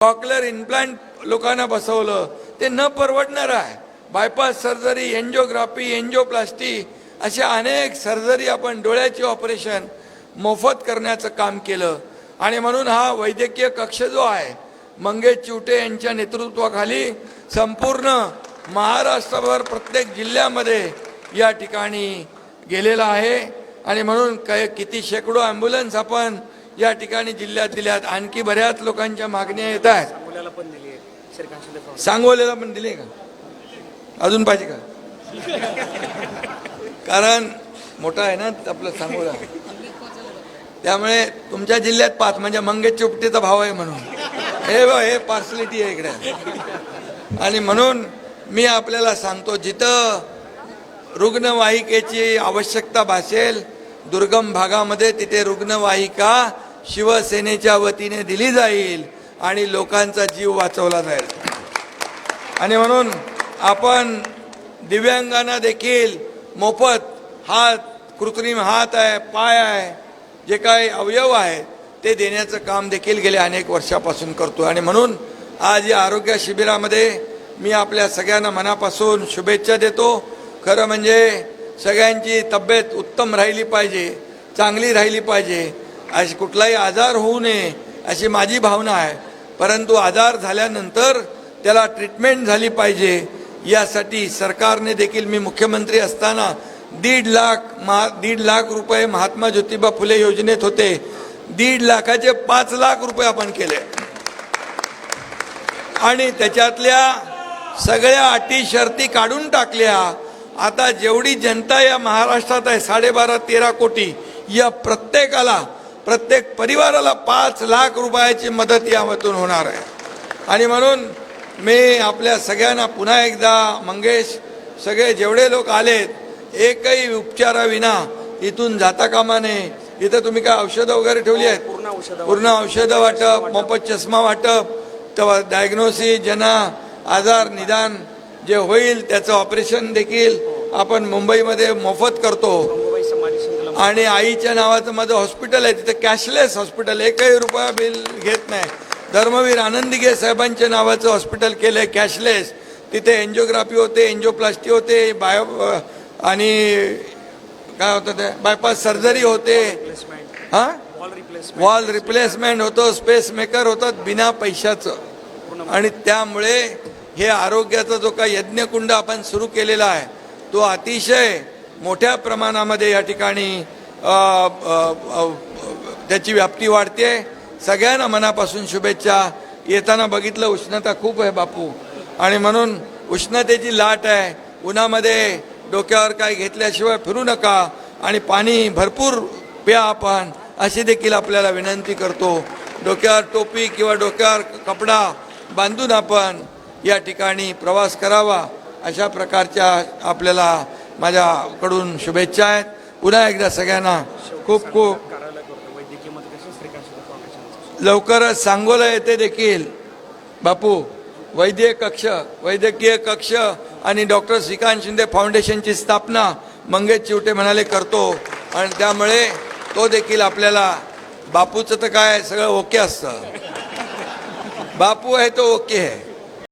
Cochlear implant लोकांना बसवलं, ते न परवडणार आहे. बायपास सर्जरी, एंजिओग्राफी, एंजिओप्लास्टी अशा अनेक सर्जरी आपण डोळ्याची ऑपरेशन मोफत करण्याचं काम केलं. आणि म्हणून हा वैद्यकीय कक्ष जो आहे मंगेश चिवटे यांच्या नेतृत्वाखाली संपूर्ण महाराष्ट्रभर प्रत्येक जिल्ह्यामध्ये या ठिकाणी गेलेला आहे. आणि म्हणून किती शेकडो ॲम्ब्युलन्स आपण या ठिकाणी जिल्ह्यात दिल्यात. आणखी बऱ्याच लोकांच्या मागण्या येत आहेत. सांगोल्याला पण दिले का? अजून पाहिजे का? कारण मोठा आहे ना आपलं सांगोला, त्यामुळे तुमच्या जिल्ह्यात 5 म्हणजे मंगेश चिवटेचा भाव आहे म्हणून हे पार्सलिटी आहे इकडे. आणि म्हणून मी आपल्याला सांगतो, जिथं रुग्णवाहिकेची आवश्यकता भासेल दुर्गम भागामध्ये तिथे रुग्णवाहिका शिवसेनेच्या वतीने दिली जाईल आणि लोकांचा जीव वाचवला जाईल. आणि म्हणून आपण दिव्यांगांना देखील मोफत हात, कृत्रिम हात आहे, पाय आहे, जे काही अवयव आहे ते देण्याचं काम देखील गेल्या अनेक वर्षापासून करतो. आणि म्हणून आज या आरोग्य शिबिरामध्ये मी आपल्या सगळ्यांना मनापासून शुभेच्छा देतो. खरं म्हणजे सगळ्यांची तब्येत उत्तम राहिली पाहिजे, चांगली राहिली पाहिजे, अशी कुठलाही आजार होऊ नये अशी माझी भावना आहे. परंतु आजार झाल्यानंतर त्याला ट्रीटमेंट झाली पाहिजे, यासाठी सरकारने देखील, मी मुख्यमंत्री असताना 1.5 लाख रुपये महात्मा ज्योतिबा फुले योजनेत होते, 1.5 लाखाचे 5 लाख रुपये आपण केले. आणि त्याच्यातल्या सगळ्या अटी शर्ती काढून टाकल्या. आता जेवढी जनता या महाराष्ट्रात आहे 12.5-13 कोटी, या प्रत्येकाला, प्रत्येक परिवाराला 5 लाख रुपयाची मदत यामधून होणार आहे. आणि म्हणून मी आपल्या सगळ्यांना पुन्हा एकदा, मंगेश, सगळे जेवढे लोक आलेत, एकही उपचाराविना इथून जाता कामा नये. इथं तुम्ही काय औषधं वगैरे ठेवली आहेत? पूर्ण औषधं वाटप, मोफत चष्मा वाटप, तेव्हा डायग्नोसिस, ज्यांना आजार निदान जे होईल त्याचं ऑपरेशन देखील आपण मुंबईमध्ये मोफत करतो. आणि आईच्या नावाचं माझं हॉस्पिटल आहे, तिथे कॅशलेस हॉस्पिटल, 1ही रुपया बिल घेत नाही. धर्मवीर आनंदीगे साहेबांच्या नावाचं हॉस्पिटल केलं आहे कॅशलेस. तिथे एंजिओग्राफी होते, एंजिओप्लास्टी होते, आणि काय होतं ते बायपास सर्जरी होते, वॉल रिप्लेसमेंट होतो, स्पेस मेकर होतात बिना पैशाचं. आणि त्यामुळे हे आरोग्याचा जो काही यज्ञकुंड आपण सुरू केलेला आहे तो अतिशय मोठ्या प्रमाणामध्ये या ठिकाणी त्याची व्याप्ती वाढते. सगळ्यांना मनापासून शुभेच्छा. येताना बघितलं उष्णता खूप आहे बापू, आणि म्हणून उष्णतेची लाट आहे. उन्हामध्ये डोक्यावर काय घेतल्याशिवाय फिरू नका, आणि पाणी भरपूर प्या आपण, अशी देखील आपल्याला विनंती करतो. डोक्यावर टोपी किंवा डोक्यावर कपडा बांधून आपण या ठिकाणी प्रवास करावा, अशा प्रकारच्या आपल्याला माझ्याकडून शुभेच्छा आहेत. पुन्हा एकदा सगळ्यांना खूप खूप. लवकरच सांगोला येथे देखील बापू वैद्यकीय कक्ष आणि डॉक्टर श्रीकांत शिंदे फाउंडेशनची स्थापना मंगेश चिवटे म्हणाले करतो. आणि त्यामुळे तो देखील आपल्याला, बापूचं तर काय सगळं ओके असतं, बापू आहे तो ओके आहे.